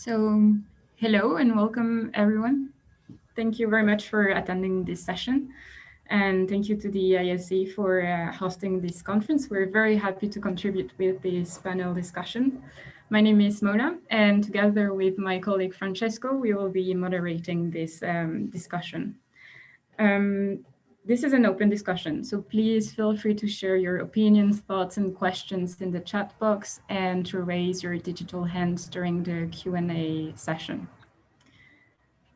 So, hello and welcome everyone. Thank you very much for attending this session. And thank you to the ISC for hosting this conference. We're very happy to contribute with this panel discussion. My name is Mona, and together with my colleague Francesco, we will be moderating this discussion. This is an open discussion, so please feel free to share your opinions, thoughts, and questions in the chat box and to raise your digital hands during the Q&A session.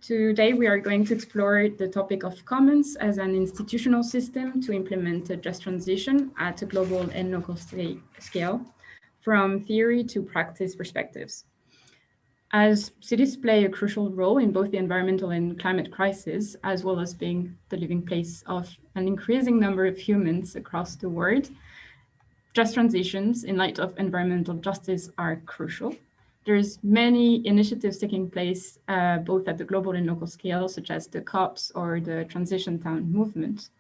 Today, we are going to explore the topic of commons as an institutional system to implement a just transition at a global and local scale, from theory to practice perspectives. As cities play a crucial role in both the environmental and climate crisis, as well as being the living place of an increasing number of humans across the world, just transitions in light of environmental justice are crucial. There's many initiatives taking place both at the global and local scale, such as the COPs or the Transition Town movement.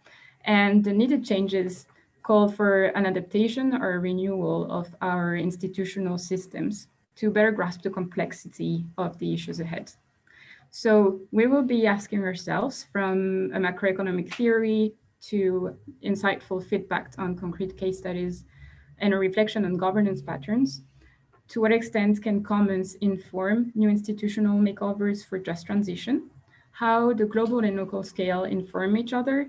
And the needed changes call for an adaptation or a renewal of our institutional systems to better grasp the complexity of the issues ahead. So we will be asking ourselves, from a macroeconomic theory to insightful feedback on concrete case studies and a reflection on governance patterns, to what extent can commons inform new institutional makeovers for just transition? How the global and local scale inform each other?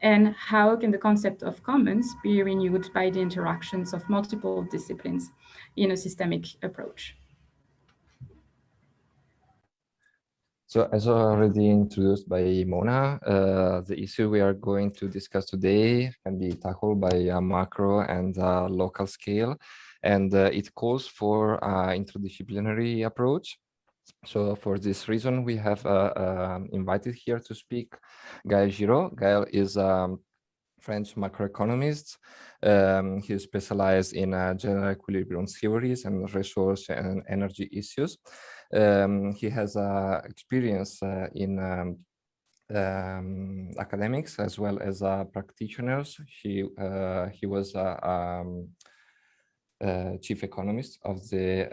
And how can the concept of commons be renewed by the interactions of multiple disciplines in a systemic approach? So as already introduced by Mona, the issue we are going to discuss today can be tackled by a macro and local scale, and it calls for an interdisciplinary approach. So for this reason, we have invited here to speak Gaël Giraud. Gaël is French macroeconomist. He is specialized in general equilibrium theories and resource and energy issues. He has experience in academics as well as practitioners. He was chief economist of the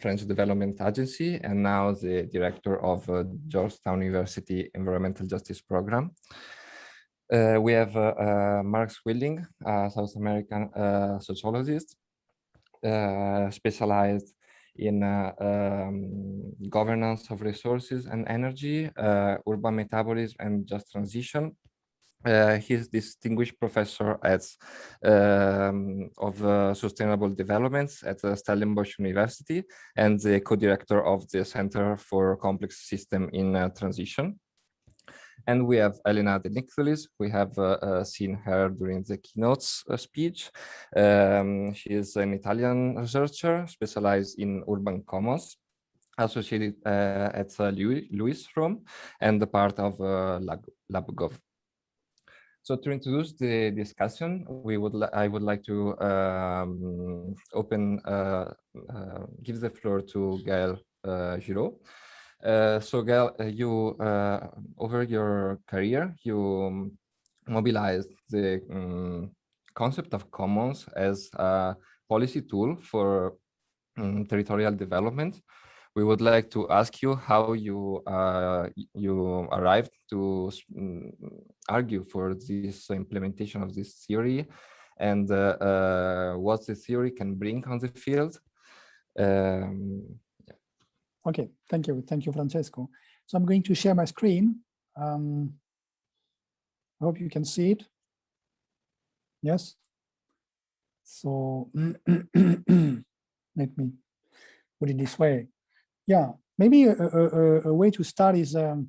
French Development Agency and now the director of Georgetown University Environmental Justice Program. We have Mark Swilling, a South American sociologist, specialized in governance of resources and energy, urban metabolism, and just transition. He's distinguished professor of sustainable developments at Stellenbosch University and the co-director of the Center for Complex System in Transition. And we have Elena De Nicolis. We have seen her during the keynotes speech. She is an Italian researcher specialized in urban commons, associated at Lewis Rome, and the part of LabGov. So to introduce the discussion, I would like to give the floor to Gaël Giraud. So Gaël, you over your career, you mobilized the concept of commons as a policy tool for territorial development. We would like to ask you how you arrived to argue for this implementation of this theory, and what the theory can bring on the field. Okay, thank you, Francesco. So I'm going to share my screen. I hope you can see it. Yes. So let me put it this way. Yeah, maybe a way to start is to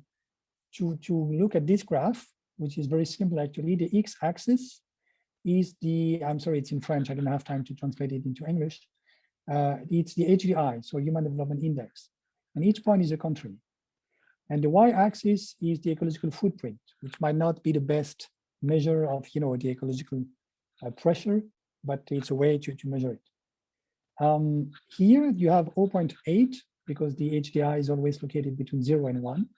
look at this graph, which is very simple actually. The x-axis is the, I'm sorry, it's in French. I don't have time to translate it into English. It's the HDI, so Human Development Index. And each point is a country. And the y-axis is the ecological footprint, which might not be the best measure of, the ecological pressure, but it's a way to measure it. Here you have 0.8 because the HDI is always located between 0 and 1.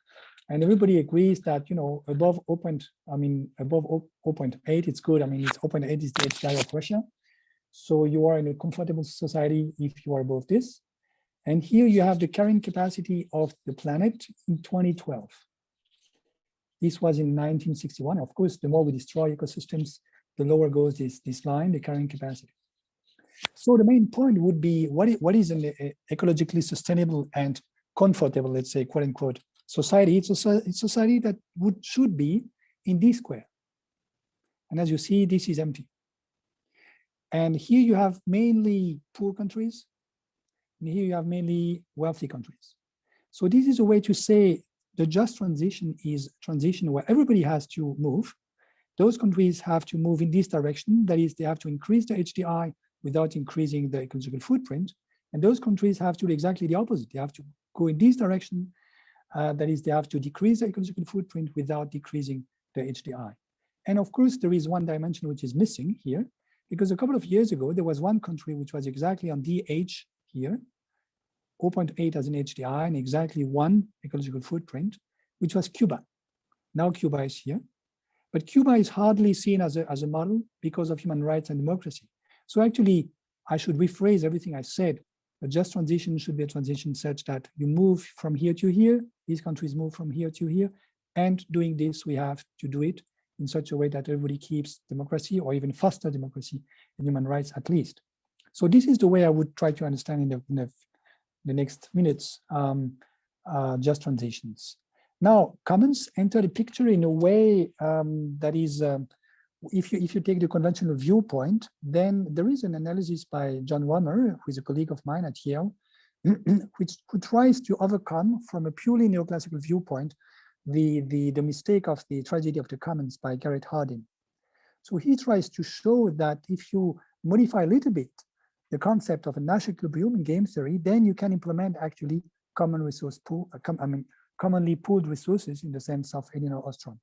And everybody agrees that, above 0.8, it's good. It's 0.8 is the HDI of Russia. So you are in a comfortable society if you are above this. And here you have the carrying capacity of the planet in 2012. This was in 1961. Of course, the more we destroy ecosystems, the lower goes this line, the carrying capacity. So the main point would be what is an ecologically sustainable and comfortable, let's say, quote unquote, society. It's a society that should be in this square. And as you see, this is empty. And here you have mainly poor countries, and here you have mainly wealthy countries. So this is a way to say the just transition is transition where everybody has to move. Those countries have to move in this direction. That is, they have to increase the HDI without increasing the ecological footprint. And those countries have to do exactly the opposite. They have to go in this direction. That is, they have to decrease the ecological footprint without decreasing the HDI. And of course, there is one dimension which is missing here, because a couple of years ago, there was one country which was exactly on DH here, 0.8 as an HDI and exactly 1 ecological footprint, which was Cuba. Now Cuba is here. But Cuba is hardly seen as a model because of human rights and democracy. So actually, I should rephrase everything I said. A just transition should be a transition such that you move from here to here, these countries move from here to here, and doing this, we have to do it in such a way that everybody keeps democracy or even foster democracy and human rights at least. So this is the way I would try to understand in the next minutes, just transitions. Now, commons enter the picture in a way that is, if you take the conventional viewpoint, then there is an analysis by John Romer, who is a colleague of mine at Yale, who tries to overcome from a purely neoclassical viewpoint the mistake of the tragedy of the commons by Garrett Hardin. So he tries to show that if you modify a little bit the concept of a Nash equilibrium in game theory, then you can implement actually common resource pool, commonly pooled resources in the sense of Elinor Ostrom.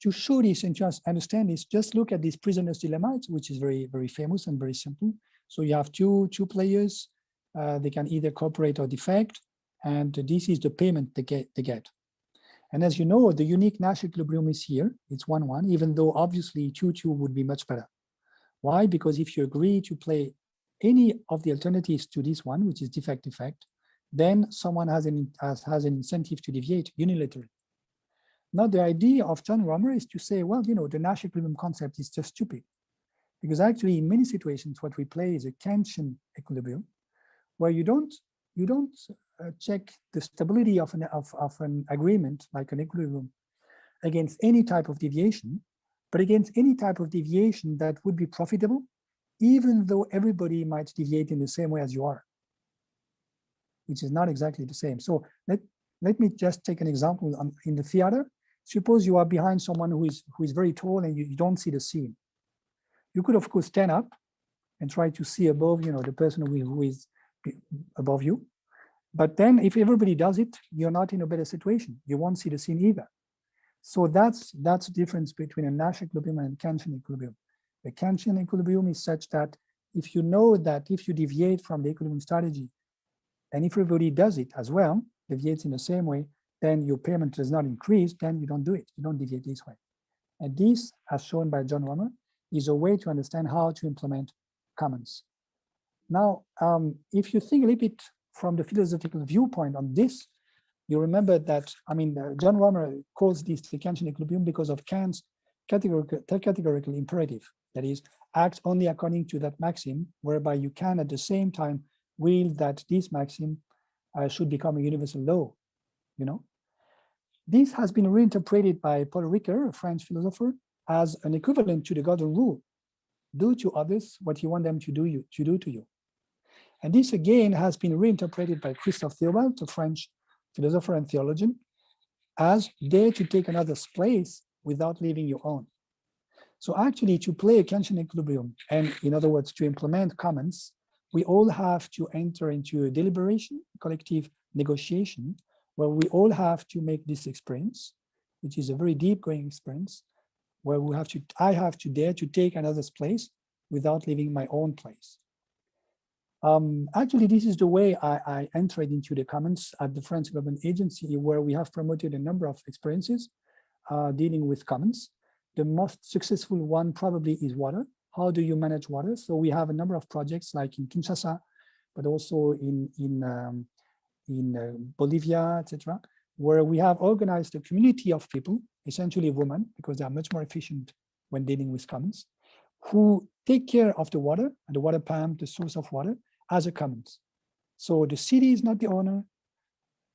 To show this and to understand this, just look at this prisoner's dilemma, which is very, very famous and very simple. So you have two players, they can either cooperate or defect, and this is the payment they get. And as you know, the unique Nash equilibrium is here, it's 1-1, even though obviously 2-2 would be much better. Why? Because if you agree to play any of the alternatives to this one, which is defect, then someone has an incentive to deviate unilaterally. Now, the idea of John Romer is to say, well, the Nash equilibrium concept is just stupid. Because actually, in many situations, what we play is a Kantian equilibrium, where you don't check the stability of an agreement, like an equilibrium, against any type of deviation, but against any type of deviation that would be profitable, even though everybody might deviate in the same way as you are, which is not exactly the same. So let me just take an example in the theater. Suppose you are behind someone who is very tall and you don't see the scene. You could, of course, stand up and try to see above, the person who is above you. But then if everybody does it, you're not in a better situation. You won't see the scene either. So that's the difference between a Nash equilibrium and a Kantian equilibrium. The Kantian equilibrium is such that if you know that if you deviate from the equilibrium strategy, and if everybody does it as well, deviates in the same way, then your payment does not increase, then you don't do it. You don't deviate this way. And this, as shown by John Romer, is a way to understand how to implement commons. Now, if you think a little bit from the philosophical viewpoint on this, you remember that, John Romer calls this the Kantian equilibrium because of Kant's categorical imperative. That is, act only according to that maxim, whereby you can at the same time will that this maxim should become a universal law, This has been reinterpreted by Paul Ricoeur, a French philosopher, as an equivalent to the golden rule. Do to others what you want them to do to you. And this again has been reinterpreted by Christophe Theobald, a French philosopher and theologian, as dare to take another's place without leaving your own. So actually, to play a Kantian equilibrium, and in other words, to implement commons, we all have to enter into a deliberation, collective negotiation, where we all have to make this experience, which is a very deep-going experience, where I have to dare to take another's place without leaving my own place. Actually, this is the way I entered into the commons at the French Development Agency, where we have promoted a number of experiences dealing with commons. The most successful one probably is water. How do you manage water? So we have a number of projects like in Kinshasa, but also in Bolivia, etc., where we have organized a community of people, essentially women, because they are much more efficient when dealing with commons, who take care of the water and the water pump, the source of water, as a commons. So the city is not the owner,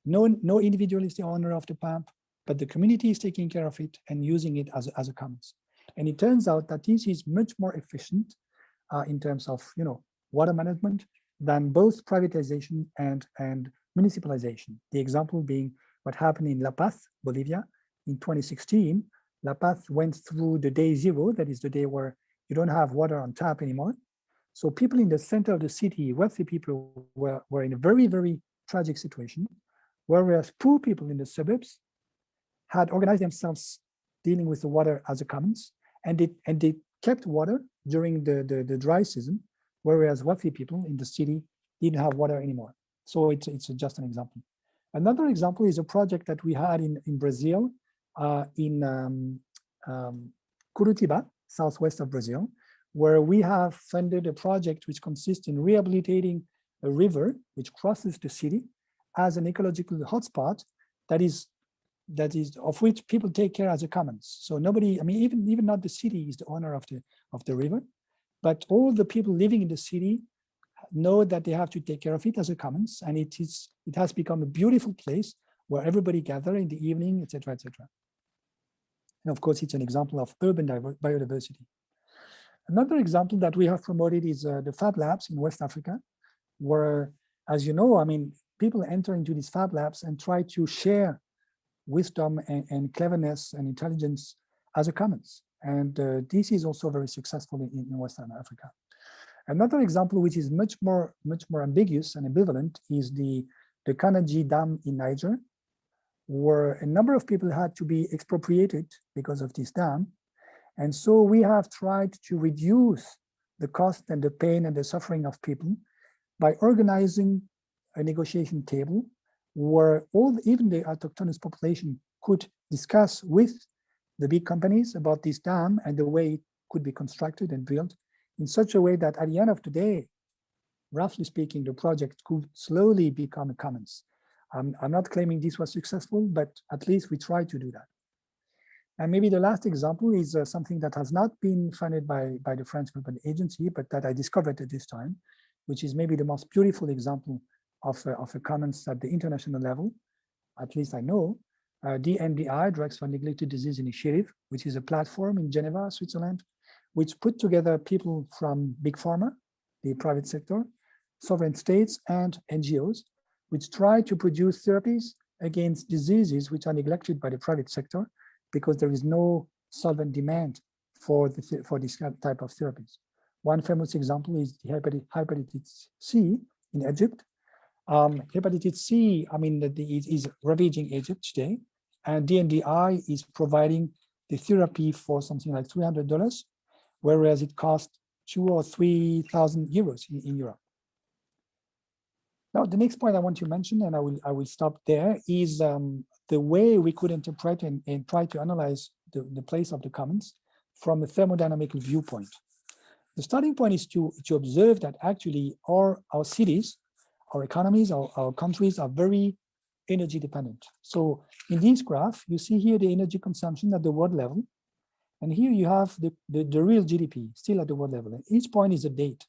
no individual is the owner of the pump, but the community is taking care of it and using it as a commons. And it turns out that this is much more efficient in terms of water management than both privatization and municipalization. The example being what happened in La Paz, Bolivia, in 2016. La Paz went through the day zero, that is the day where you don't have water on tap anymore. So people in the center of the city, wealthy people, were in a very, very tragic situation, whereas poor people in the suburbs had organized themselves dealing with the water as a commons, and they kept water during the dry season, whereas wealthy people in the city didn't have water anymore. So it's just an example. Another example is a project that we had in Brazil, in Curitiba, southwest of Brazil, where we have funded a project which consists in rehabilitating a river which crosses the city as an ecological hotspot that is of which people take care as a commons. So nobody, I mean, even not the city is the owner of the river, but all the people living in the city know that they have to take care of it as a commons, and it has become a beautiful place where everybody gather in the evening, etc., etc. And of course, it's an example of urban biodiversity. Another example that we have promoted is the Fab Labs in West Africa, where, as you know, I mean, people enter into these Fab Labs and try to share wisdom and cleverness and intelligence as a commons. And this is also very successful in Western Africa. Another example, which is much more ambiguous and ambivalent, is the Kanaji Dam in Niger, where a number of people had to be expropriated because of this dam. And so we have tried to reduce the cost and the pain and the suffering of people by organizing a negotiation table where even the autochthonous population could discuss with the big companies about this dam and the way it could be constructed and built in such a way that at the end of the day, roughly speaking, the project could slowly become a commons. I'm not claiming this was successful, but at least we tried to do that. And maybe the last example is something that has not been funded by the French Development Agency, but that I discovered at this time, which is maybe the most beautiful example of a commons at the international level, at least I know. DNDI, Drugs for Neglected Disease Initiative, which is a platform in Geneva, Switzerland, which put together people from Big Pharma, the private sector, sovereign states, and NGOs, which try to produce therapies against diseases which are neglected by the private sector because there is no solvent demand for this type of therapies. One famous example is the hepatitis C in Egypt. Hepatitis C, I mean, is ravaging Egypt today, and DNDI is providing the therapy for something like $300, whereas it costs 2,000 or 3,000 euros in Europe. Now, the next point I want to mention, and I will stop there, is the way we could interpret and try to analyze the place of the commons from a thermodynamical viewpoint. The starting point is to observe that actually our cities, our economies, our countries are very energy dependent. So in this graph, you see here the energy consumption at the world level. And here you have the real GDP still at the world level. And each point is a date.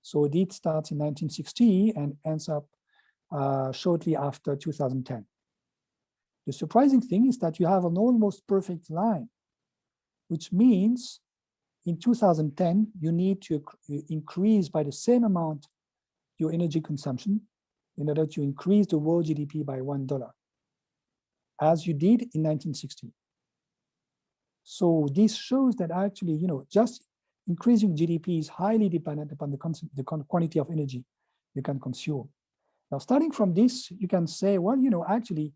So it starts in 1960 and ends up shortly after 2010. The surprising thing is that you have an almost perfect line, which means in 2010, you need to increase by the same amount your energy consumption in order to increase the world GDP by $1, as you did in 1960. So this shows that actually, just increasing GDP is highly dependent upon the quantity of energy you can consume. Now, starting from this, you can say, well, actually,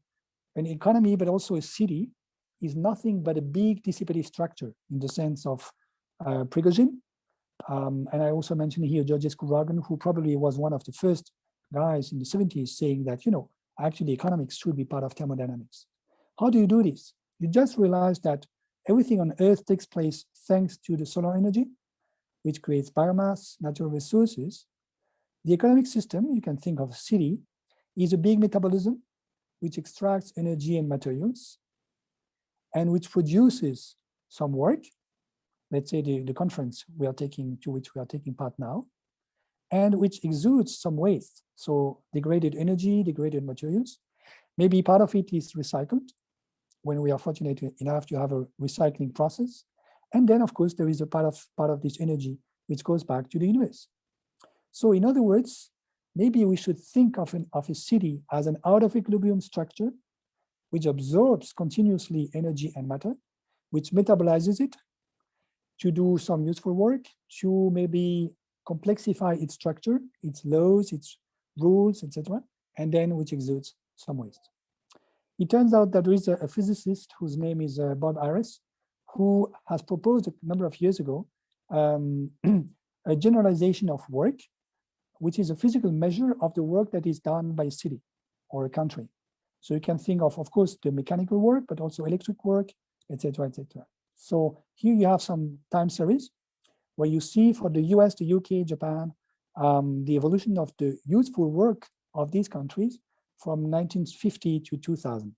an economy, but also a city, is nothing but a big dissipative structure in the sense of Prigozhin. And I also mentioned here Georgescu Rogan, who probably was one of the first guys in the 70s saying that, actually economics should be part of thermodynamics. How do you do this? You just realize that everything on Earth takes place thanks to the solar energy, which creates biomass, natural resources. The economic system, you can think of a city, is a big metabolism which extracts energy and materials and which produces some work. Let's say the conference to which we are taking part now, and which exudes some waste. So degraded energy, degraded materials. Maybe part of it is recycled when we are fortunate enough to have a recycling process. And then, of course, there is a part of this energy which goes back to the universe. So in other words, maybe we should think of a city as an out of equilibrium structure which absorbs continuously energy and matter, which metabolizes it to do some useful work, to maybe complexify its structure, its laws, its rules, etc., and then which exudes some waste. It turns out that there is a physicist whose name is Bob Ayres, who has proposed a number of years ago a generalization of work, which is a physical measure of the work that is done by a city or a country. So you can think of course, the mechanical work, but also electric work, etc., etc. So here you have some time series where you see for the US, the UK, Japan, the evolution of the useful work of these countries from 1950 to 2000.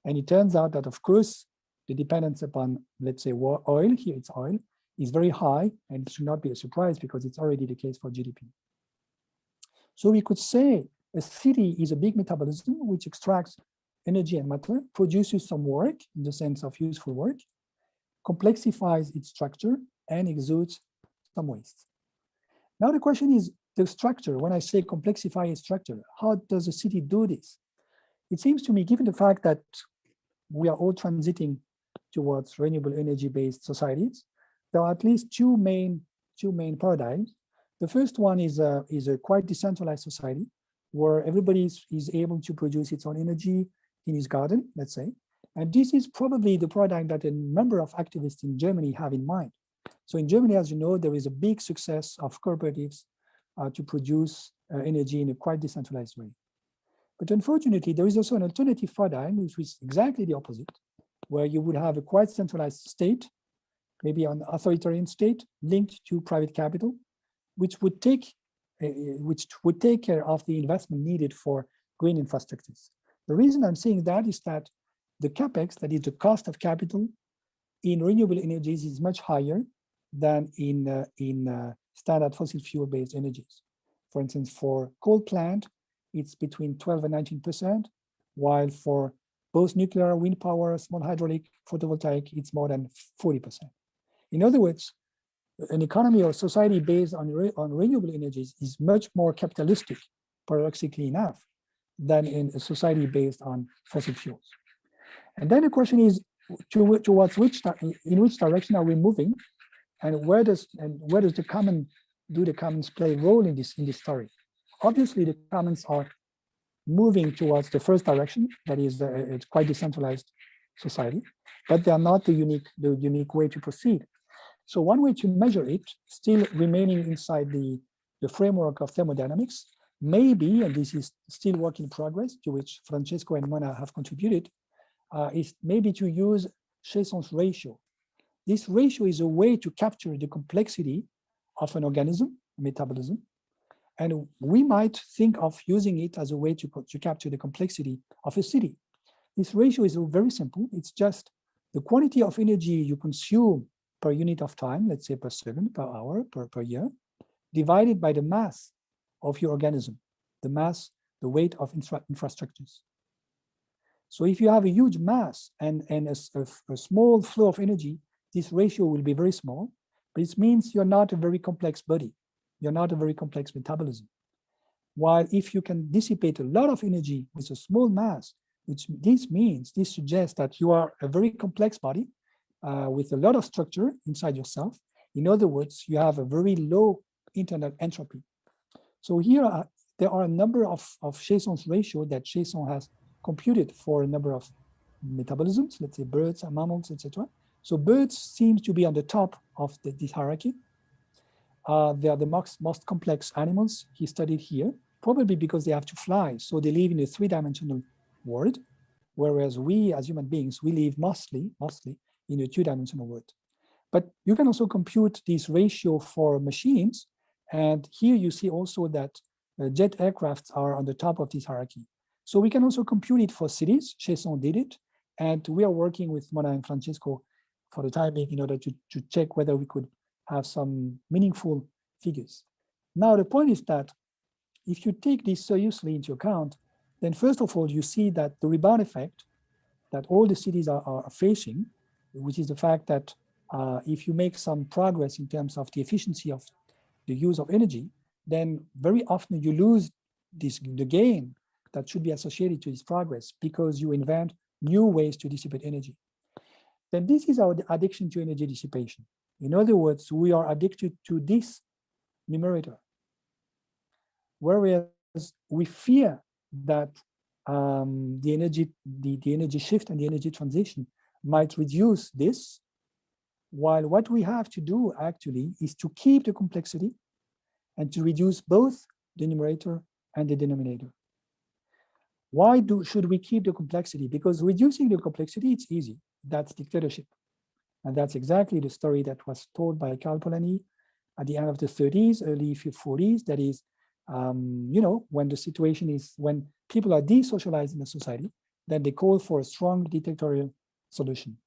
And it turns out that, of course, the dependence upon, let's say, oil, here it's oil, is very high, and it should not be a surprise because it's already the case for GDP. So we could say a city is a big metabolism which extracts energy and matter, produces some work in the sense of useful work, complexifies its structure, and exudes some waste. Now the question is the structure. When I say complexify its structure, how does a city do this? It seems to me, given the fact that we are all transiting towards renewable energy-based societies, there are at least two main paradigms. The first one is a quite decentralized society where everybody is able to produce its own energy in his garden, let's say. And this is probably the paradigm that a number of activists in Germany have in mind. So in Germany, as you know, there is a big success of cooperatives to produce energy in a quite decentralized way. But unfortunately, there is also an alternative paradigm, which is exactly the opposite, where you would have a quite centralized state, maybe an authoritarian state linked to private capital, which would take care of the investment needed for green infrastructures. The reason I'm saying that is that the capex, that is the cost of capital in renewable energies, is much higher than in standard fossil fuel-based energies. For instance, for coal plant, it's between 12 and 19%, while for both nuclear, wind power, small hydraulic, photovoltaic, it's more than 40%. In other words, an economy or society based on renewable energies is much more capitalistic, paradoxically enough, than in a society based on fossil fuels. And then the question is, towards in which direction are we moving, and where does the commons play a role in this story? Obviously, the commons are moving towards the first direction, that is a quite decentralized society, but they are not the unique way to proceed. So one way to measure it, still remaining inside the framework of thermodynamics, maybe, and this is still work in progress, to which Francesco and Mona have contributed, is maybe to use Chesson's ratio. This ratio is a way to capture the complexity of an organism, metabolism, and we might think of using it as a way to capture the complexity of a city. This ratio is very simple. It's just the quantity of energy you consume per unit of time, let's say per second, per hour, per year, divided by the mass of your organism, the weight of infrastructures. So if you have a huge mass and a small flow of energy, this ratio will be very small, but it means you're not a very complex body. You're not a very complex metabolism. While if you can dissipate a lot of energy with a small mass, this suggests that you are a very complex body with a lot of structure inside yourself. In other words, you have a very low internal entropy. So here there are a number of Chesson's ratio that Chesson has computed for a number of metabolisms, let's say birds and mammals, etc. So birds seem to be on the top of this hierarchy. They are the most complex animals he studied here, probably because they have to fly. So they live in a three-dimensional world, whereas we as human beings, we live mostly in a two-dimensional world. But you can also compute this ratio for machines, And here you see also that jet aircrafts are on the top of this hierarchy. So we can also compute it for cities. Chesson did it. And we are working with Mona and Francesco for the time being in order to check whether we could have some meaningful figures. Now, the point is that if you take this seriously into account, then first of all, you see that the rebound effect that all the cities are facing, which is the fact that if you make some progress in terms of the efficiency of the use of energy, then very often you lose the gain that should be associated to this progress because you invent new ways to dissipate energy. Then this is our addiction to energy dissipation. In other words, we are addicted to this numerator, whereas we fear that the energy shift and the energy transition might reduce this, while what we have to do actually is to keep the complexity and to reduce both the numerator and the denominator. Why should we keep the complexity? Because reducing the complexity, it's easy. That's dictatorship. And that's exactly the story that was told by Karl Polanyi at the end of the 30s, early 40s. That is, you know, when the situation is, when people are desocialized in a society, then they call for a strong dictatorial solution.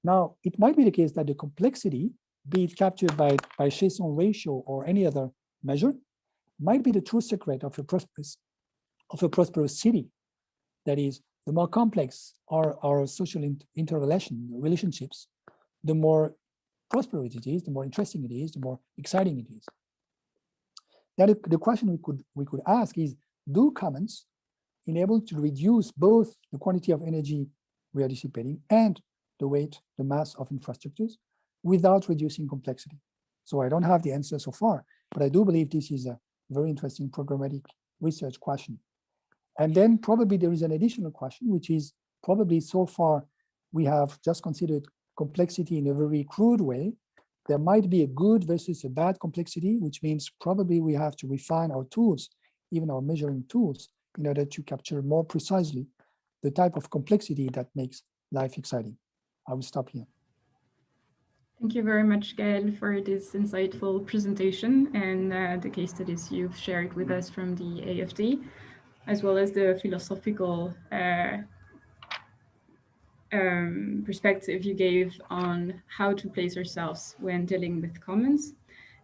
Now, it might be the case that the complexity, be it captured by Chesson ratio or any other measure, might be the true secret of a prosperous city. That is, the more complex are our social relationships, the more prosperous it is, the more interesting it is, the more exciting it is. Then the question we could ask is, do commons enable to reduce both the quantity of energy we are dissipating and the weight, the mass of infrastructures without reducing complexity? So I don't have the answer so far, but I do believe this is a very interesting programmatic research question. And then probably there is an additional question, which is probably so far we have just considered complexity in a very crude way. There might be a good versus a bad complexity, which means probably we have to refine our tools, even our measuring tools, in order to capture more precisely the type of complexity that makes life exciting. I will stop here. Thank you very much, Gael, for this insightful presentation and the case studies you've shared with us from the AFD, as well as the philosophical perspective you gave on how to place ourselves when dealing with commons.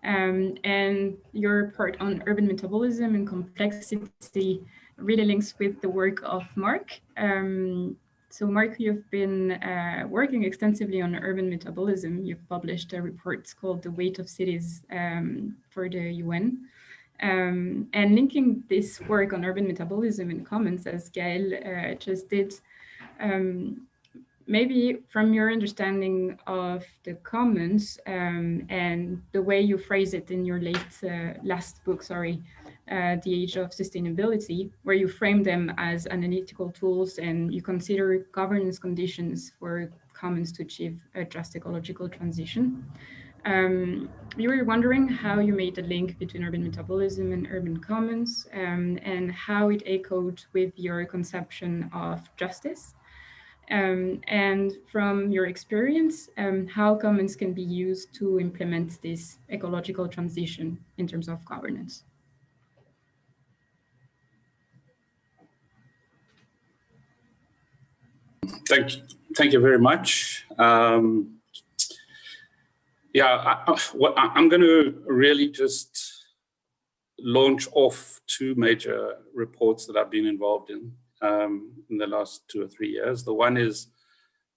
And your part on urban metabolism and complexity really links with the work of Mark. So Mark, you've been working extensively on urban metabolism. You've published a report called The Weight of Cities for the UN. And linking this work on urban metabolism and commons, as Gael just did, maybe from your understanding of the commons and the way you phrase it in your last book, The Age of Sustainability, where you frame them as analytical tools and you consider governance conditions for commons to achieve a just ecological transition. We were wondering how you made the link between urban metabolism and urban commons and how it echoed with your conception of justice. And from your experience, how commons can be used to implement this ecological transition in terms of governance. Thank you very much. I'm going to really just launch off two major reports that I've been involved in the last 2 or 3 years. The one is,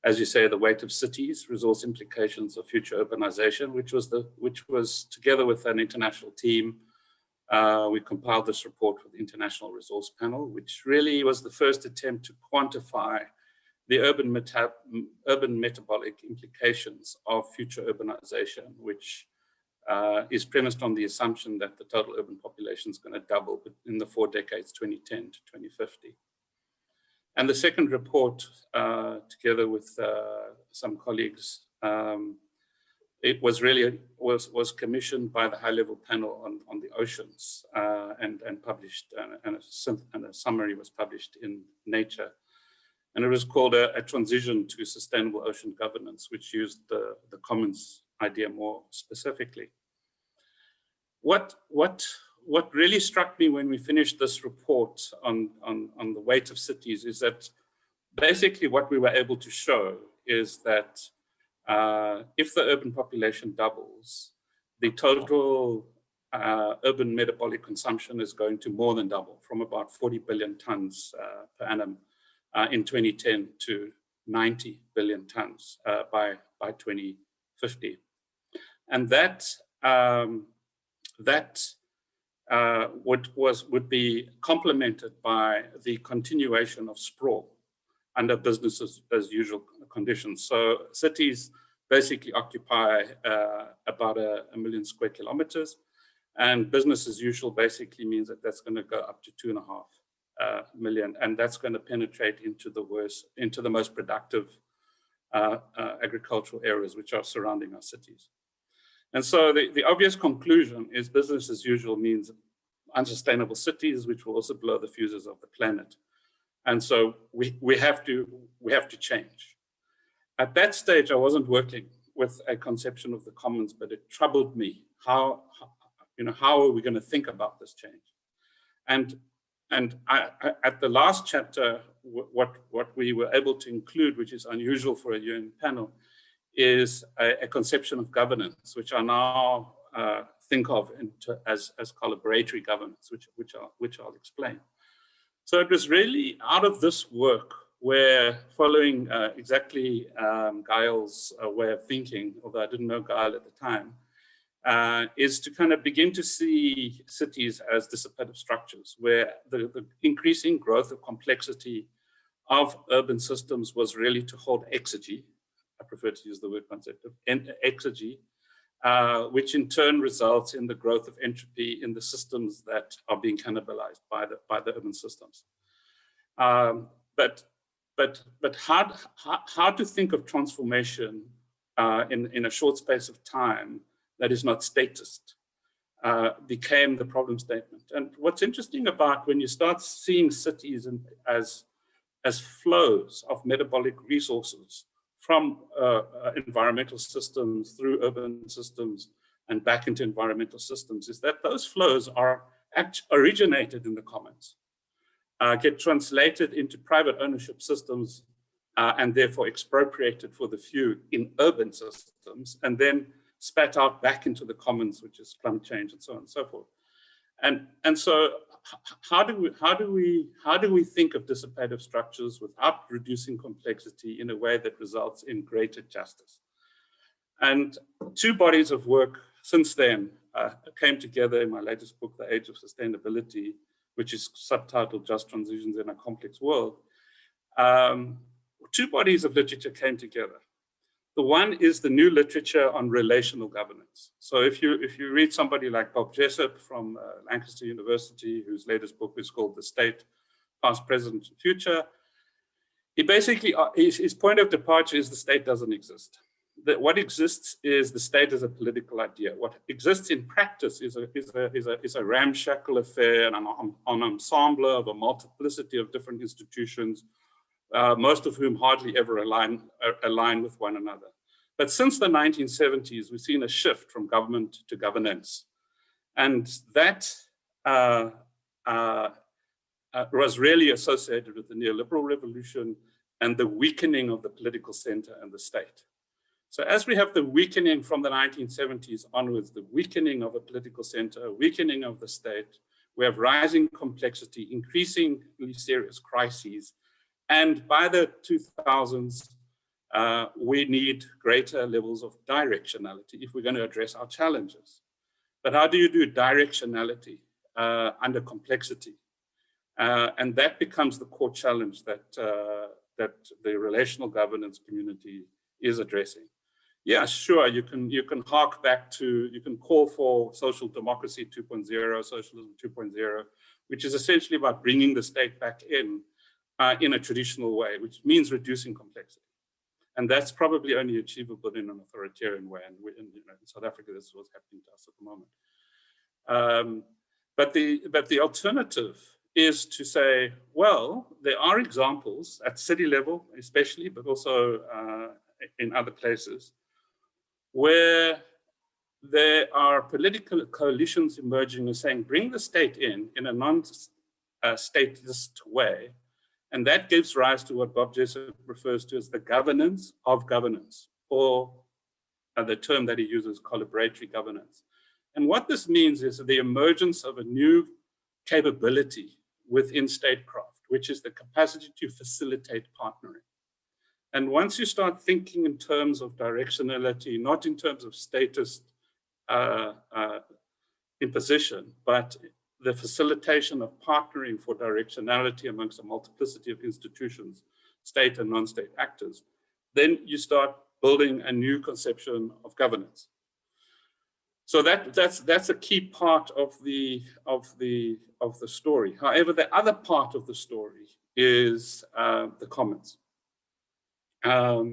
as you say, The Weight of Cities, Resource Implications of Future Urbanization, which was together with an international team. We compiled this report with the International Resource Panel, which really was the first attempt to quantify the urban metabolic implications of future urbanization, which is premised on the assumption that the total urban population is going to double in the 4 decades, 2010 to 2050. And the second report, together with some colleagues, it was really was commissioned by the high-level panel on the oceans and published, and a summary was published in Nature. And it was called a transition to sustainable ocean governance, which used the commons idea more specifically. what really struck me when we finished this report on the weight of cities is that basically what we were able to show is that if the urban population doubles, the total urban metabolic consumption is going to more than double, from about 40 billion tons per annum in 2010 to 90 billion tons by 2050. And that would be complemented by the continuation of sprawl under business as usual conditions. So cities basically occupy about a million square kilometers, and business as usual basically means that that's going to go up to 2.5 million, and that's going to penetrate into the most productive agricultural areas which are surrounding our cities. And so the obvious conclusion is business as usual means unsustainable cities, which will also blow the fuses of the planet. And so we have to change. At that stage, I wasn't working with a conception of the commons, but it troubled me. How are we going to think about this change? And at the last chapter, what we were able to include, which is unusual for a UN panel, is a conception of governance, which I now think of as collaboratory governance, which I'll explain. So it was really out of this work where, following exactly Gail's way of thinking, although I didn't know Gail at the time, is to kind of begin to see cities as dissipative structures, where the increasing growth of complexity of urban systems was really to hold exergy. I prefer to use the word concept of exergy, which in turn results in the growth of entropy in the systems that are being cannibalized by the urban systems. But how to think of transformation in a short space of time that is not statist became the problem statement. And what's interesting about when you start seeing cities as flows of metabolic resources from environmental systems through urban systems and back into environmental systems, is that those flows are originated in the commons, get translated into private ownership systems, and therefore expropriated for the few in urban systems, and then spat out back into the commons, which is climate change and so on and so forth. And so how do we think of dissipative structures without reducing complexity in a way that results in greater justice? And two bodies of work since then came together in my latest book, The Age of Sustainability, which is subtitled Just Transitions in a Complex World. Two bodies of literature came together. The one is the new literature on relational governance. So if you read somebody like Bob Jessup from Lancaster University, whose latest book is called The State, Past, Present, Future, he basically, his point of departure is the state doesn't exist. What exists is the state as a political idea. What exists in practice is a ramshackle affair and an ensemble of a multiplicity of different institutions, most of whom hardly ever align with one another. But since the 1970s, we've seen a shift from government to governance. And that was really associated with the neoliberal revolution and the weakening of the political center and the state. So as we have the weakening from the 1970s onwards, the weakening of a political center, weakening of the state, we have rising complexity, increasingly serious crises. And by the 2000s, we need greater levels of directionality if we're going to address our challenges. But how do you do directionality under complexity? And that becomes the core challenge that the relational governance community is addressing. Yeah, sure, you can hark back to, you can call for social democracy 2.0, socialism 2.0, which is essentially about bringing the state back in a traditional way, which means reducing complexity. And that's probably only achievable in an authoritarian way. And in South Africa, this is what's happening to us at the moment. But the alternative is to say, well, there are examples at city level, especially, but also in other places, where there are political coalitions emerging and saying, bring the state in a non-statist way. And that gives rise to what Bob Jessup refers to as the governance of governance, or the term that he uses, collaboratory governance. And what this means is the emergence of a new capability within statecraft, which is the capacity to facilitate partnering. And once you start thinking in terms of directionality, not in terms of statist imposition, but the facilitation of partnering for directionality amongst a multiplicity of institutions, state and non-state actors, then you start building a new conception of governance. So that's a key part of the story. However, the other part of the story is the commons. For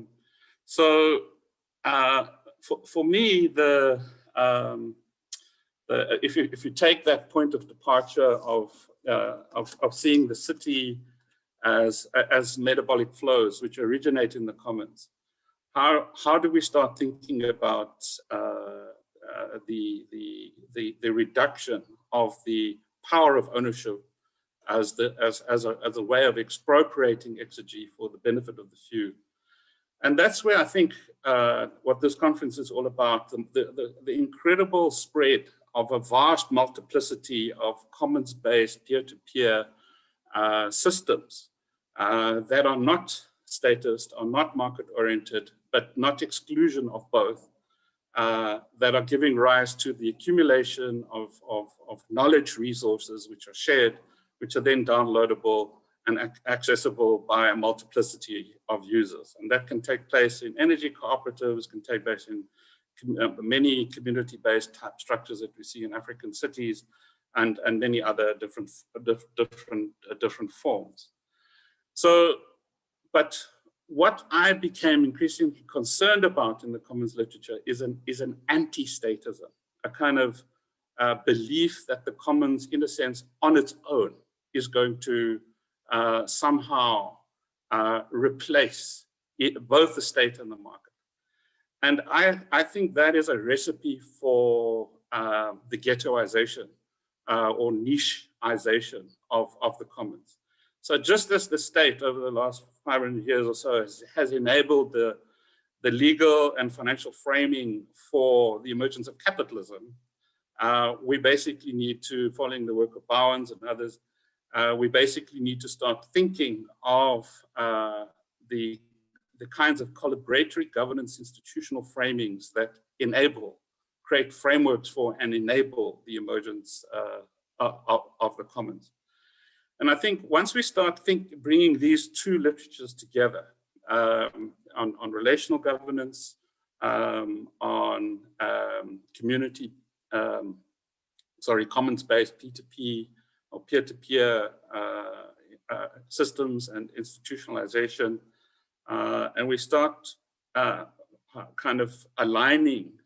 me, if you take that point of departure of seeing the city as metabolic flows which originate in the commons, how do we start thinking about the reduction of the power of ownership as a way of expropriating exergy for the benefit of the few? And that's where I think what this conference is all about, the incredible spread of a vast multiplicity of commons-based peer-to-peer systems that are not statist, are not market-oriented, but not exclusion of both, that are giving rise to the accumulation of knowledge resources which are shared, which are then downloadable and accessible by a multiplicity of users. And that can take place in energy cooperatives, can take place in many community-based type structures that we see in African cities, and many other different forms. So, but what I became increasingly concerned about in the commons literature is an anti-statism, a kind of belief that the commons, in a sense, on its own, is going to somehow replace both the state and the market. And I think that is a recipe for the ghettoization or nicheization of the commons. So just as the state over the last 500 years or so has enabled the legal and financial framing for the emergence of capitalism, we basically need to, following the work of Bowens and others, we basically need to start thinking of the kinds of collaboratory governance institutional framings that create frameworks for and enable the emergence of the commons. And I think once we start bringing these two literatures together on relational governance, on commons-based P2P or peer-to-peer systems and institutionalization, and we start kind of aligning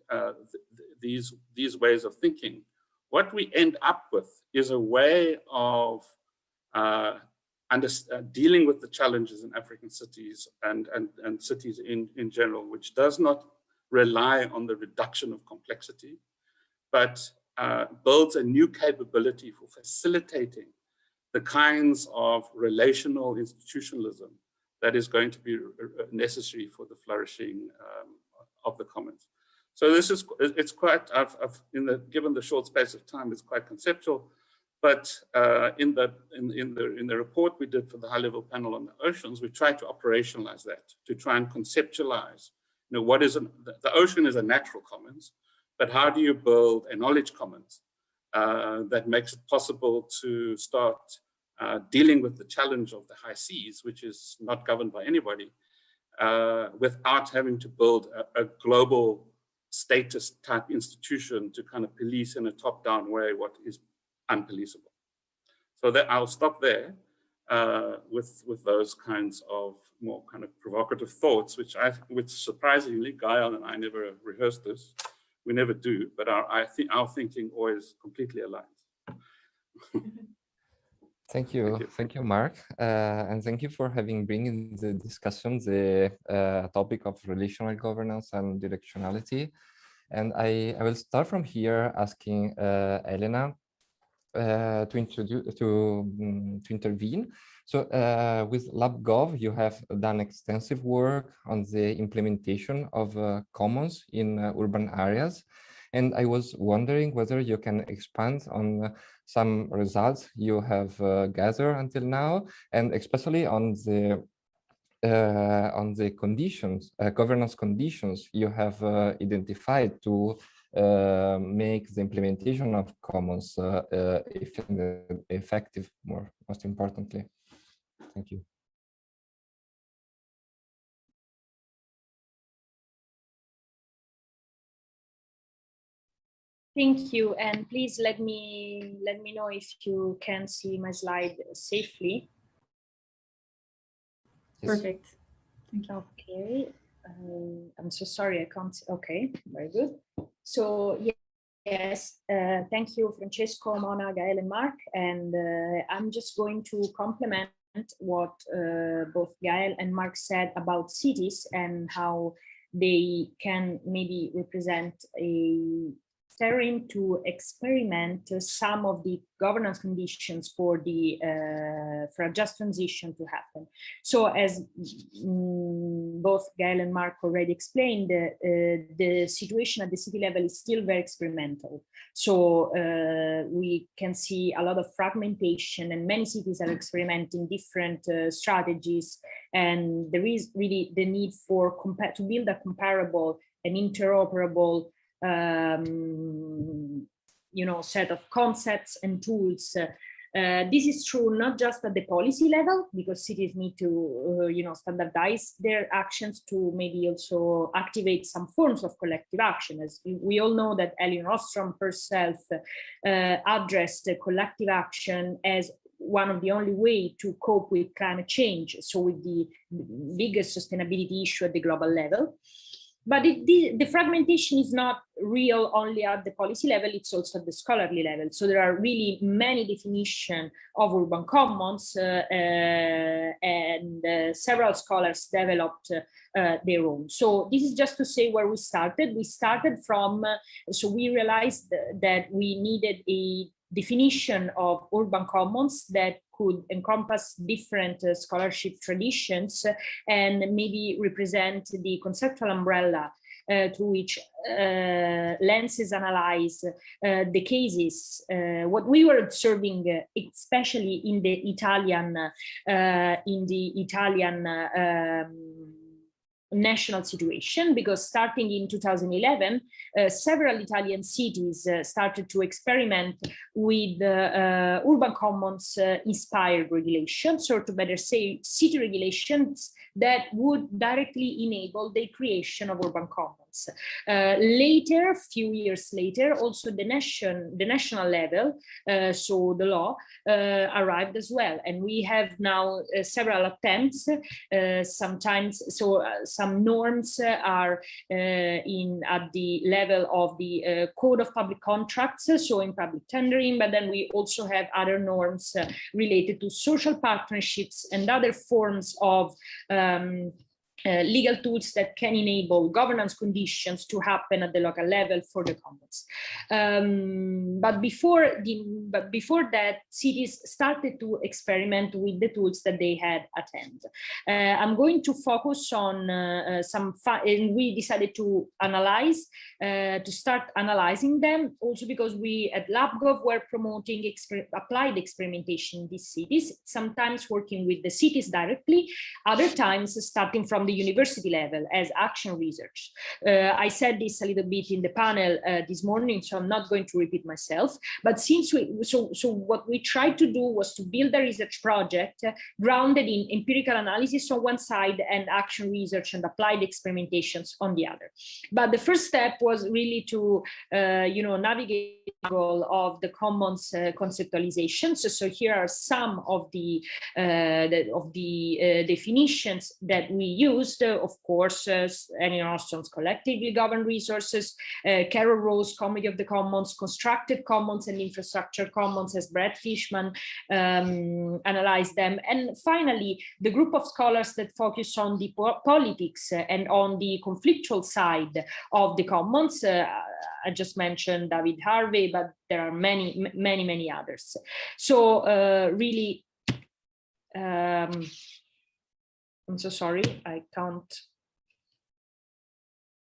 these ways of thinking, what we end up with is a way of dealing with the challenges in African cities and cities in general, which does not rely on the reduction of complexity, but builds a new capability for facilitating the kinds of relational institutionalism that is going to be necessary for the flourishing of the commons. So this is, it's quite, given the short space of time, it's quite conceptual, but in the report we did for the high-level panel on the oceans, we tried to operationalize that, to try and conceptualize, what is, the ocean is a natural commons, but how do you build a knowledge commons that makes it possible to start dealing with the challenge of the high seas, which is not governed by anybody, without having to build a global statist type institution to kind of police in a top-down way what is unpoliceable. So that I'll stop there with those kinds of more kind of provocative thoughts, which surprisingly, Gaia and I never rehearsed this. We never do, but our thinking always completely aligns. Thank you, Mark, and thank you for having bring in the discussion the topic of relational governance and directionality. And I will start from here asking Elena to intervene. So with LabGov, you have done extensive work on the implementation of commons in urban areas. And I was wondering whether you can expand on some results you have gathered until now, and especially on the conditions, governance conditions you have identified to make the implementation of commons effective, most importantly. Thank you. Thank you, and please let me know if you can see my slide safely. Yes. Perfect. Thank you. Okay, I'm so sorry I can't. Okay, very good. So yes, thank you, Francesco, Mona, Gael, and Mark. And I'm just going to complement what both Gael and Mark said about cities and how they can maybe represent a terrain to experiment some of the governance conditions for a just transition to happen. So as both Gael and Mark already explained, the situation at the city level is still very experimental. So we can see a lot of fragmentation, and many cities are experimenting different strategies, and there is really the need for to build a comparable and interoperable set of concepts and tools. This is true not just at the policy level, because cities need to standardize their actions to maybe also activate some forms of collective action. As we all know that Elinor Ostrom herself addressed collective action as one of the only way to cope with climate change, so with the biggest sustainability issue at the global level. But the fragmentation is not real only at the policy level, it's also at the scholarly level. So there are really many definitions of urban commons, and several scholars developed their own. So this is just to say where we started. We started from, so we realized that we needed a definition of urban commons that could encompass different scholarship traditions and maybe represent the conceptual umbrella through which lenses analyze the cases. What we were observing, especially in the Italian national situation, because starting in 2011, several Italian cities started to experiment with urban commons inspired regulations, or to better say, city regulations that would directly enable the creation of urban commons. Later, a few years later, also the national level, so the law, arrived as well. And we have now several attempts, sometimes, so some norms are at the level of the Code of Public Contracts, so in public tendering, but then we also have other norms related to social partnerships and other forms of legal tools that can enable governance conditions to happen at the local level for the commons. But before that, cities started to experiment with the tools that they had at hand. I'm going to focus on and we decided to analyze, to start analyzing them, also because we at LabGov were promoting applied experimentation in these cities, sometimes working with the cities directly, other times starting from the university level as action research. I said this a little bit in the panel this morning, so I'm not going to repeat myself. But since so what we tried to do was to build a research project grounded in empirical analysis on one side and action research and applied experimentations on the other. But the first step was really to navigate the role of the commons conceptualization. So here are some of the definitions that we use. used, of course, Erin Ostron's collectively governed resources, Carol Rose, Committee of the Commons, Constructed Commons and Infrastructure Commons, as Brett Fishman analyzed them. And finally, the group of scholars that focus on the politics and on the conflictual side of the commons. I just mentioned David Harvey, but there are many others. So really, I'm so sorry, I can't,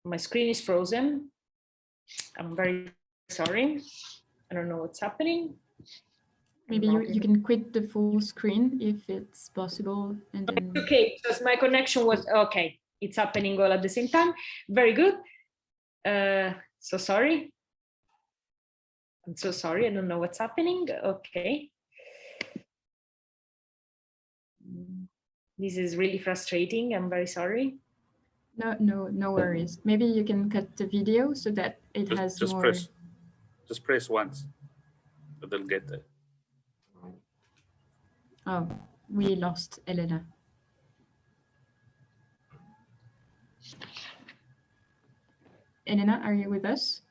my screen is frozen. I'm very sorry. I don't know what's happening. Maybe you can quit the full screen if it's possible. And then... Okay, because my connection was, okay, it's happening all at the same time. Very good. So sorry. I'm so sorry, I don't know what's happening. Okay. This is really frustrating. I'm very sorry. No worries. Maybe you can cut the video so that it has more. Just press once, but they'll get there. Oh, we lost Elena. Elena, are you with us?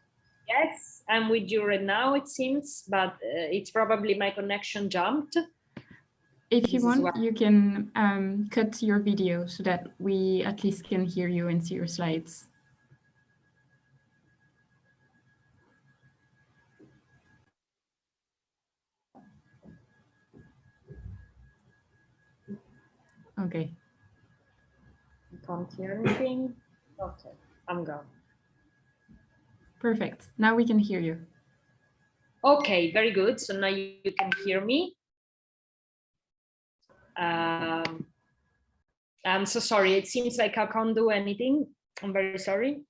Yes, I'm with you right now, it seems, but it's probably my connection jumped. If you want, you can cut your video so that we at least can hear you and see your slides. Okay. I can't hear anything. Okay, I'm gone. Perfect. Now we can hear you. Okay, very good. So now you can hear me. I'm so sorry. It seems like I can't do anything. I'm very sorry.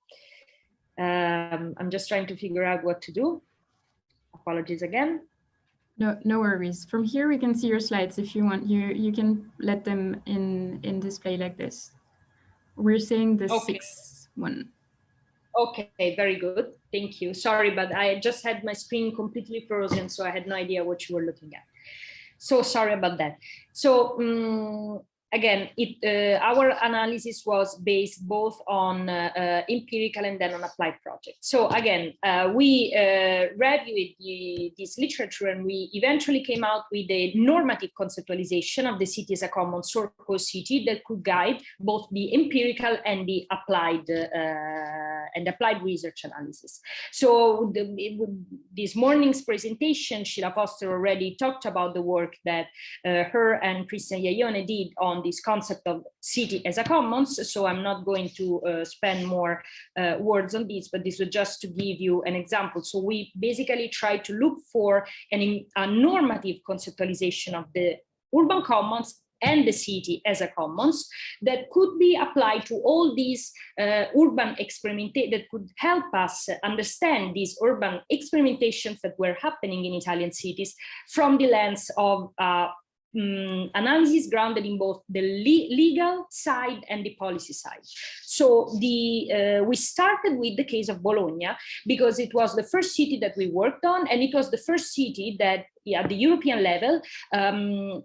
I'm just trying to figure out what to do. Apologies again. No worries. From here we can see your slides. If you want, you can let them in display like this. We're seeing the sixth one. Okay, very good. Thank you. Sorry, but I just had my screen completely frozen, so I had no idea what you were looking at. So sorry about that. So again, our analysis was based both on empirical and then on applied projects. So again, we reviewed this literature and we eventually came out with a normative conceptualization of the city as a common or co-city that could guide both the empirical and the applied research analysis. So this morning's presentation, Sheila Foster already talked about the work that her and Christian Iaione did on this concept of city as a commons. So I'm not going to spend more words on this, but this was just to give you an example. So we basically try to look for a normative conceptualization of the urban commons and the city as a commons that could be applied to all these urban experimentations, that could help us understand these urban experimentations that were happening in Italian cities from the lens of analysis grounded in both the legal side and the policy side. So we started with the case of Bologna because it was the first city that we worked on, and it was the first city that at the European level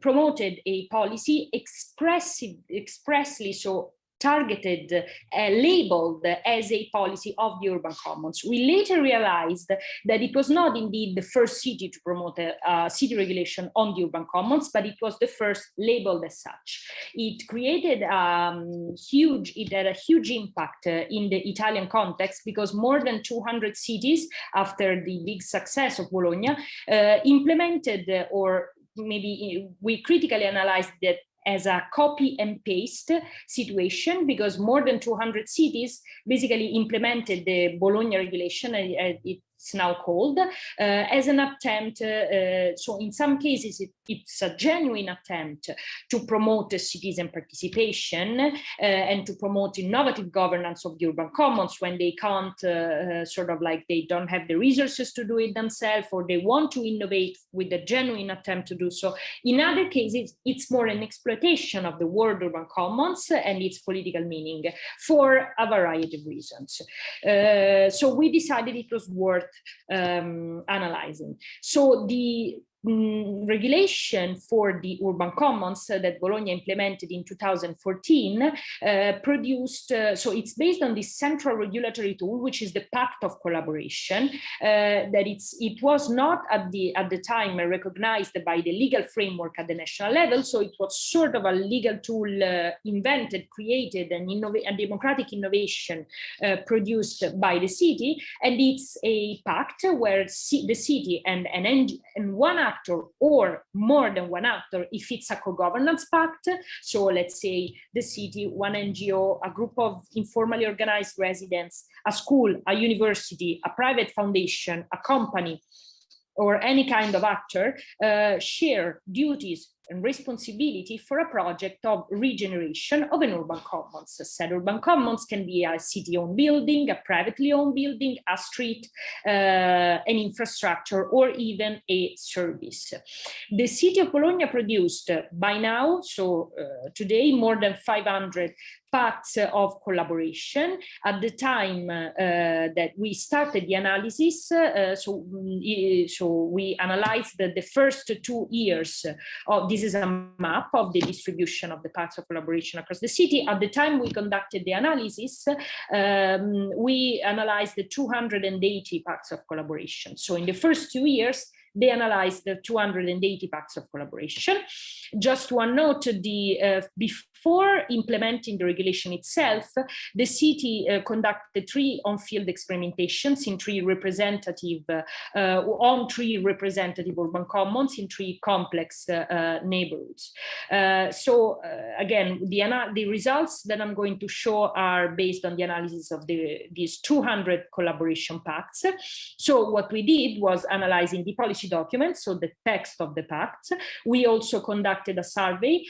promoted a policy expressly so targeted, labeled as a policy of the urban commons. We later realized that it was not indeed the first city to promote a city regulation on the urban commons, but it was the first labeled as such. It created it had a huge impact in the Italian context because more than 200 cities, after the big success of Bologna, implemented or maybe we critically analyzed that as a copy and paste situation, because more than 200 cities basically implemented the Bologna regulation, it's now called, as an attempt. So in some cases, it's a genuine attempt to promote citizen participation and to promote innovative governance of the urban commons when they can't they don't have the resources to do it themselves, or they want to innovate with a genuine attempt to do so. In other cases, it's more an exploitation of the word urban commons and its political meaning for a variety of reasons. So we decided it was worth analyzing. So regulation for the urban commons that Bologna implemented in 2014 produced, so it's based on this central regulatory tool, which is the Pact of Collaboration, that it was not at the time recognized by the legal framework at the national level, so it was sort of a legal tool invented, created, and a democratic innovation produced by the city, and it's a pact where the city and one actor or more than one actor, if it's a co-governance pact, so let's say the city, one NGO, a group of informally organized residents, a school, a university, a private foundation, a company, or any kind of actor share duties and responsibility for a project of regeneration of an urban commons. Said urban commons can be a city-owned building, a privately owned building, a street, an infrastructure, or even a service. The city of Bologna produced by now, so today, more than 500 pacts of collaboration. At the time that we started the analysis, so we analyzed the first 2 years of this is a map of the distribution of the pacts of collaboration across the city. At the time we conducted the analysis, we analyzed the 280 pacts of collaboration. So in the first 2 years, they analyzed the 280 pacts of collaboration. Just one note, before implementing the regulation itself, the city conducted 3 on-field experimentations in 3 representative urban commons in 3 complex neighborhoods. Again, the results that I'm going to show are based on the analysis of these 200 collaboration pacts. So what we did was analyzing the policy documents, so the text of the pacts. We also conducted a survey.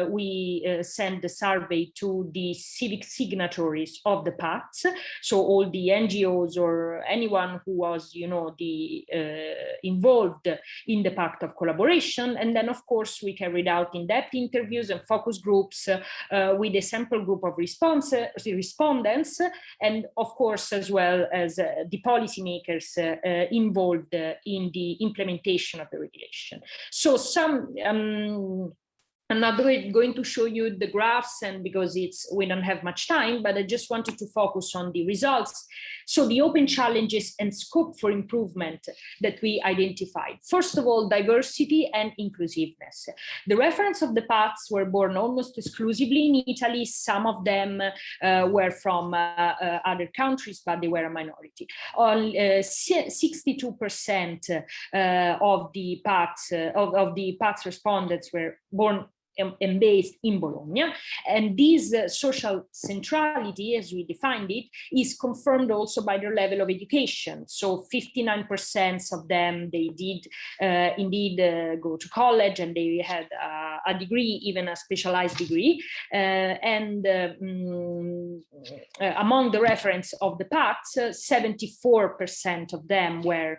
We sent the survey to the civic signatories of the pacts, so all the NGOs or anyone who was, involved in the pact of collaboration. And then, of course, we carried out in-depth interviews and focus groups with a sample group of respondents, and of course, as well as the policymakers involved in the implementation of the regulation. So I'm not going to show you the graphs, and because we don't have much time, but I just wanted to focus on the results. So the open challenges and scope for improvement that we identified. First of all, diversity and inclusiveness. The reference of the pacts were born almost exclusively in Italy. Some of them were from other countries, but they were a minority. 62% of the pacts respondents were born and based in Bologna. And this social centrality, as we defined it, is confirmed also by their level of education. So 59% of them, they did indeed go to college, and they had a degree, even a specialized degree. Among the reference of the pacts, 74% of them were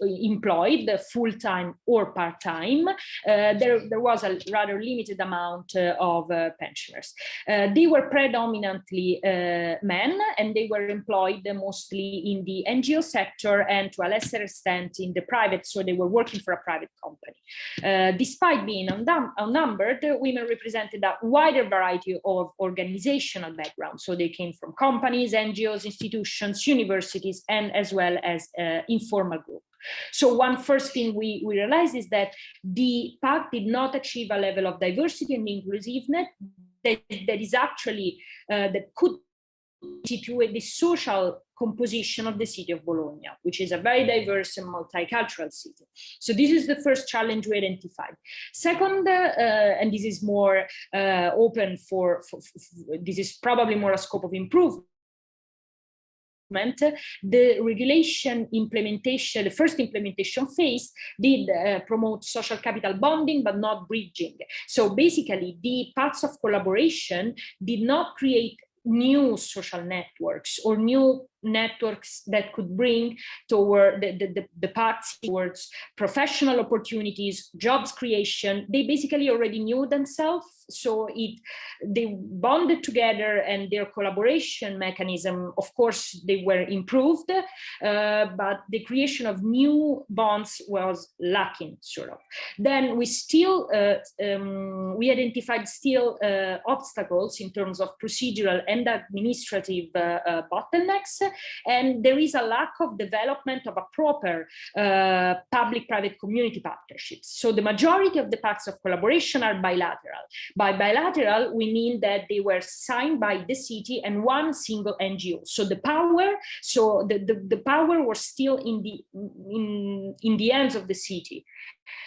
employed full-time or part-time. There was a rather limited amount of pensioners. They were predominantly men, and they were employed mostly in the NGO sector and to a lesser extent in the private, so they were working for a private company. Despite being outnumbered, women represented a wider variety of organizational backgrounds. So they came from companies, NGOs, institutions, universities, and as well as informal groups. So one first thing we realized is that the pact did not achieve a level of diversity and inclusiveness that is actually, that could situate the social composition of the city of Bologna, which is a very diverse and multicultural city. So this is the first challenge we identified. Second, and this is more open for this is probably more a scope of improvement, the regulation implementation, the first implementation phase did promote social capital bonding, but not bridging. So basically, the paths of collaboration did not create new social networks or new networks that could bring toward the paths towards professional opportunities, jobs creation. They basically already knew themselves, so they bonded together, and their collaboration mechanism, of course, they were improved, but the creation of new bonds was lacking, sort of. Then we still we identified still obstacles in terms of procedural and administrative bottlenecks, and there is a lack of development of a proper public-private community partnerships. So the majority of the pacts of collaboration are bilateral. By bilateral, we mean that they were signed by the city and one single NGO. So the power was still in the hands of the city.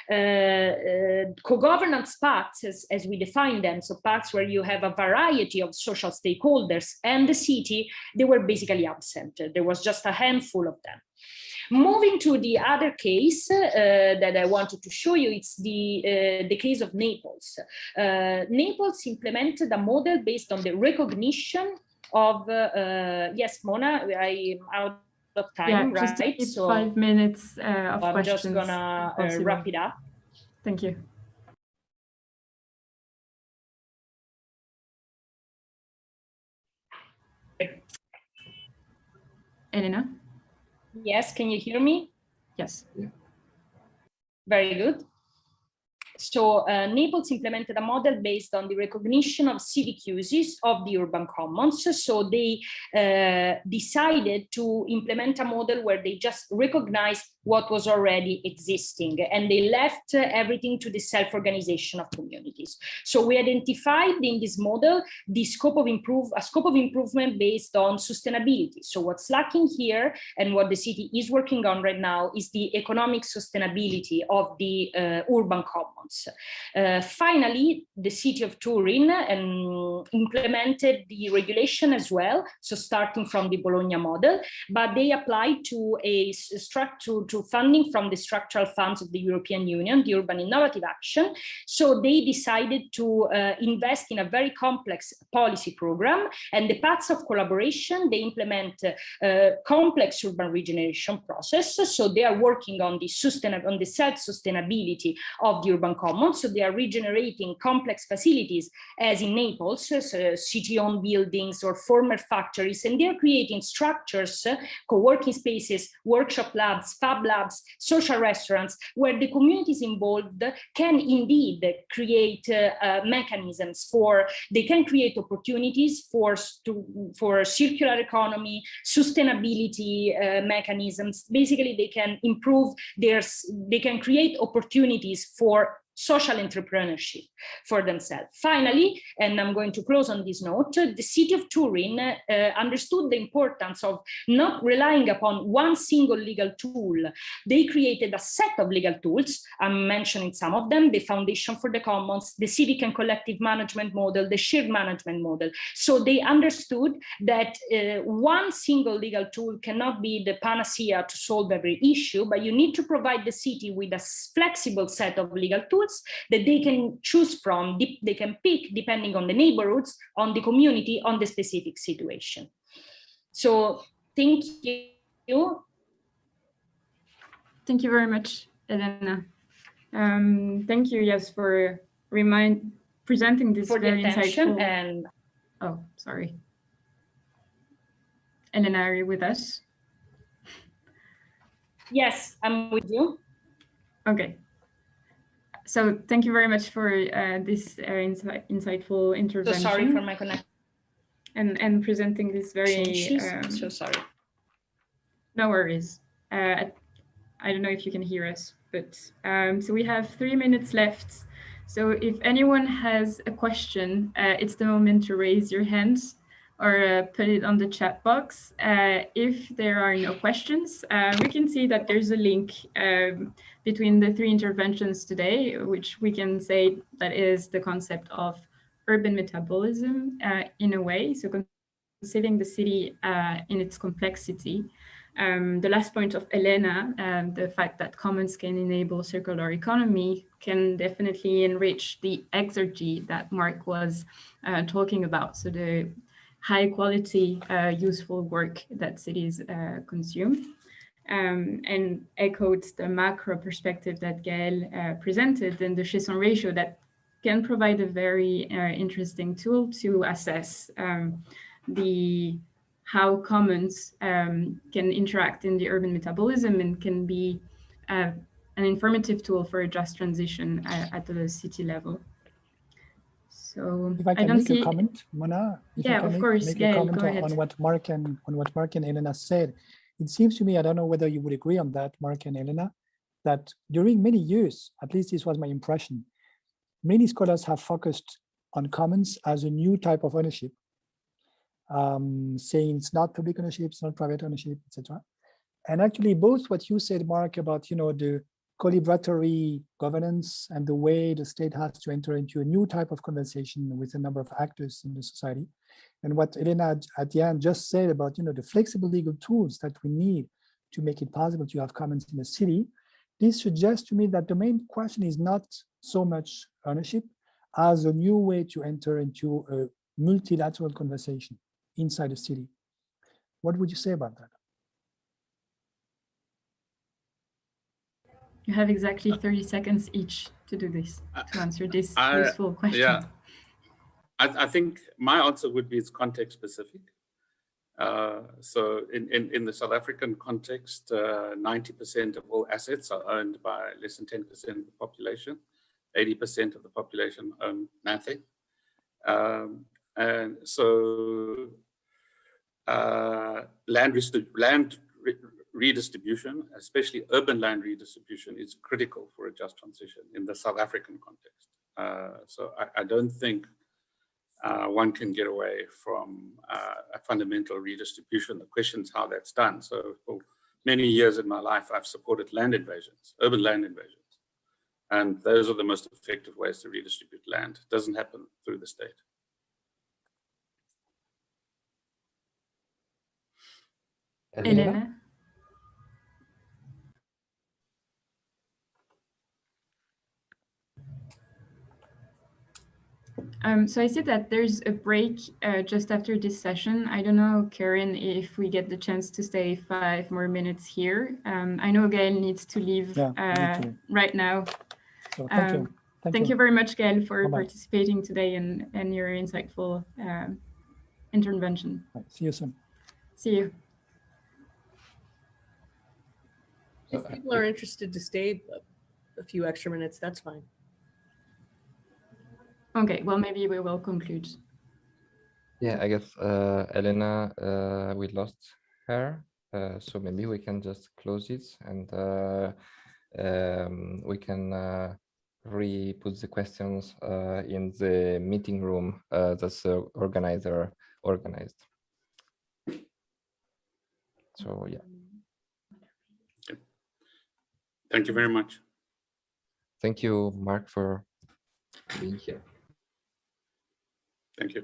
Co-governance pacts, as we define them, so pacts where you have a variety of social stakeholders and the city, they were basically absent. There was just a handful of them. Moving to the other case that I wanted to show you, it's the case of Naples. Naples implemented a model based on the recognition of, yes, Mona, I'm out of time, yeah, just right? So 5 minutes of I'm questions. just gonna wrap it up. Thank you. Elena? Yes, can you hear me? Yes. Yeah. Very good. So Naples implemented a model based on the recognition of civic uses of the urban commons. So they decided to implement a model where they just recognized what was already existing, and they left everything to the self-organization of communities. So we identified in this model the scope of improvement based on sustainability. So what's lacking here, and what the city is working on right now, is the economic sustainability of the urban commons. Finally, the city of Turin implemented the regulation as well, so starting from the Bologna model, but they applied to to funding from the structural funds of the European Union, the Urban Innovative Action. So they decided to invest in a very complex policy program, and the paths of collaboration, they implement complex urban regeneration process. So they are working on the self-sustainability of the urban commons. So they are regenerating complex facilities, as in Naples, city-owned buildings or former factories, and they're creating structures, co-working spaces, workshop labs, fab labs, social restaurants, where the communities involved can indeed create mechanisms they can create opportunities for circular economy, sustainability mechanisms. Basically, they can improve they can create opportunities for social entrepreneurship for themselves. Finally, and I'm going to close on this note, the city of Turin understood the importance of not relying upon one single legal tool. They created a set of legal tools. I'm mentioning some of them: the Foundation for the Commons, the civic and collective management model, the shared management model. So they understood that one single legal tool cannot be the panacea to solve every issue, but you need to provide the city with a flexible set of legal tools that they can choose from, they can pick depending on the neighborhoods, on the community, on the specific situation. So thank you. Thank you very much, Elena. Thank you, yes, for presenting this very insightful. And oh, sorry. Elena, are you with us? Yes, I'm with you. Okay. So thank you very much for this insightful intervention. So sorry for my connection. And presenting this very... so sorry. No worries. I don't know if you can hear us, but so we have 3 minutes left. So if anyone has a question, it's the moment to raise your hands or put it on the chat box. If there are no questions, we can see that there's a link between the 3 interventions today, which we can say that is the concept of urban metabolism in a way, so considering the city in its complexity. The last point of Elena, the fact that commons can enable circular economy, can definitely enrich the exergy that Mark was talking about. So high quality, useful work that cities consume. And echoed the macro perspective that Gael presented in the Chiasson ratio that can provide a very interesting tool to assess how commons can interact in the urban metabolism and can be an informative tool for a just transition at the city level. So if I can make a comment, Mona, yeah, of course, make Gael, a comment go ahead. on what Mark and Elena said. It seems to me, I don't know whether you would agree on that, Mark and Elena, that during many years, at least this was my impression, many scholars have focused on commons as a new type of ownership, saying it's not public ownership, it's not private ownership, etc. And actually, both what you said, Mark, about the collaboratory governance and the way the state has to enter into a new type of conversation with a number of actors in the society, and what Elena at the end just said about the flexible legal tools that we need to make it possible to have commons in the city, this suggests to me that the main question is not so much ownership as a new way to enter into a multilateral conversation inside the city. What would you say about that? You have exactly 30 seconds each to do this, to answer this useful question. Yeah, I think my answer would be it's context specific. So in the South African context, 90% of all assets are owned by less than 10% of the population. 80% of the population own nothing. And so land redistribution, especially urban land redistribution, is critical for a just transition in the South African context. So I don't think one can get away from a fundamental redistribution. The question is how that's done. So for many years in my life, I've supported land invasions, urban land invasions. And those are the most effective ways to redistribute land. It doesn't happen through the state. Elena? So I see that there's a break just after this session. I don't know, Karen, if we get the chance to stay 5 more minutes here. I know Gael needs to leave right now. So thank you. Thank you very much, Gael, for participating today and your insightful intervention. See you soon. See you. If people are interested to stay a few extra minutes, that's fine. Okay, well, maybe we will conclude. Yeah, I guess Elena, we lost her, so maybe we can just close it and we can re-put the questions in the meeting room that's the organizer organized. So yeah. Thank you very much. Thank you, Mark, for being here. Thank you.